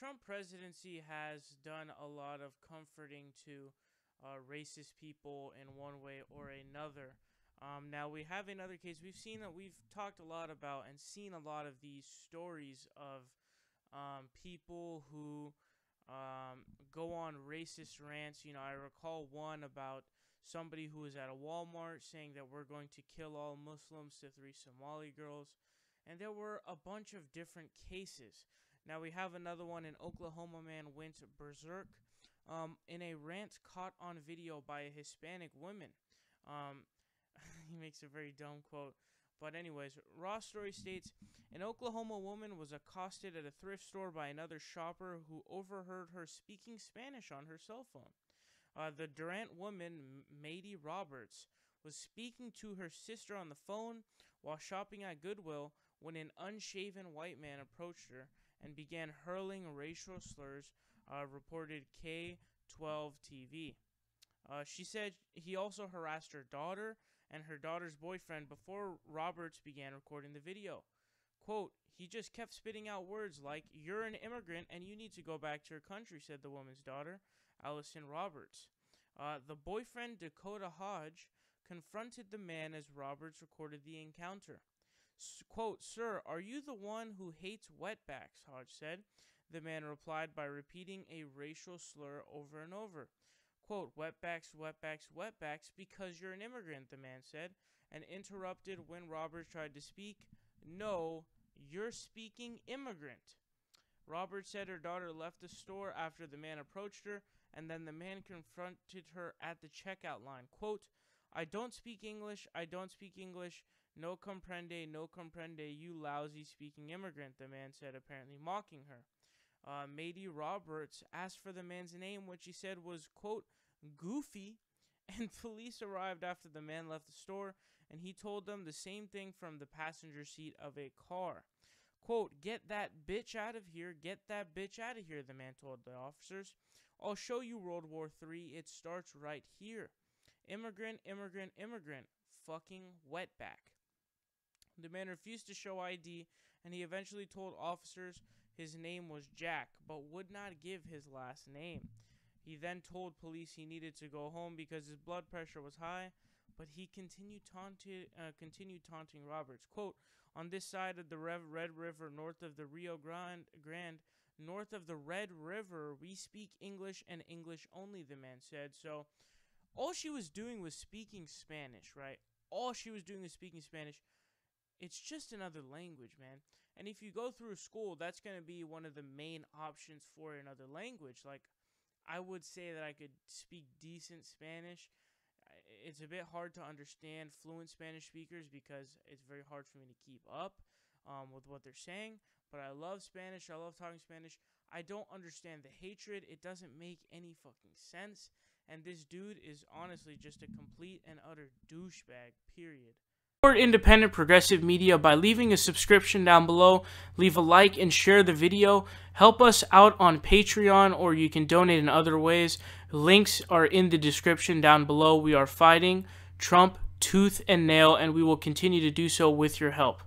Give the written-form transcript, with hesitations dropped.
Trump presidency has done a lot of comforting to racist people in one way or another. Now we have another case. We've talked a lot about and seen a lot of these stories of people who go on racist rants. You know, I recall one about somebody who was at a Walmart saying that we're going to kill all Muslims to 3 Somali girls. And there were a bunch of different cases. Now we have another one. In Oklahoma, man went berserk in a rant caught on video by a Hispanic woman. He makes a very dumb quote. But anyways, Raw Story states, an Oklahoma woman was accosted at a thrift store by another shopper who overheard her speaking Spanish on her cell phone. The Durant woman, Maty Roberts, was speaking to her sister on the phone while shopping at Goodwill when an unshaven white man approached her and began hurling racial slurs, reported KXII-TV. She said he also harassed her daughter and her daughter's boyfriend before Roberts began recording the video. Quote, he just kept spitting out words like, "You're an immigrant and you need to go back to your country," said the woman's daughter, Alison Roberts. The boyfriend, Dakota Hodge, confronted the man as Roberts recorded the encounter. Quote, "Sir, are you the one who hates wetbacks?" Hodge said. The man replied by repeating a racial slur over and over. Quote, "Wetbacks, wetbacks, wetbacks, because you're an immigrant," the man said, and interrupted when Roberts tried to speak. "No, you're speaking immigrant." Roberts said her daughter left the store after the man approached her, and then the man confronted her at the checkout line. Quote, I don't speak English, no comprende, you lousy-speaking immigrant," the man said, apparently mocking her. Maty Roberts asked for the man's name, which he said was, quote, "Goofy," and police arrived after the man left the store, and he told them the same thing from the passenger seat of a car. Quote, "Get that bitch out of here, get that bitch out of here," the man told the officers. "I'll show you World War III, it starts right here. Immigrant, immigrant, immigrant, fucking wetback." The man refused to show ID, and he eventually told officers his name was Jack, but would not give his last name. He then told police he needed to go home because his blood pressure was high, but he continued taunting Roberts. Quote, "On this side of the Red River, north of the Rio Grand, north of the Red River, we speak English and English only," the man said. So all she was doing was speaking Spanish, right? All she was doing was speaking Spanish. It's just another language, man. And if you go through school, that's going to be one of the main options for another language. Like, I would say that I could speak decent Spanish. It's a bit hard to understand fluent Spanish speakers because it's very hard for me to keep up with what they're saying. But I love Spanish. I love talking Spanish. I don't understand the hatred. It doesn't make any fucking sense. And this dude is honestly just a complete and utter douchebag, period. Support independent progressive media by leaving a subscription down below. Leave a like and share the video. Help us out on Patreon, or you can donate in other ways. Links are in the description down below. We are fighting Trump tooth and nail, and we will continue to do so with your help.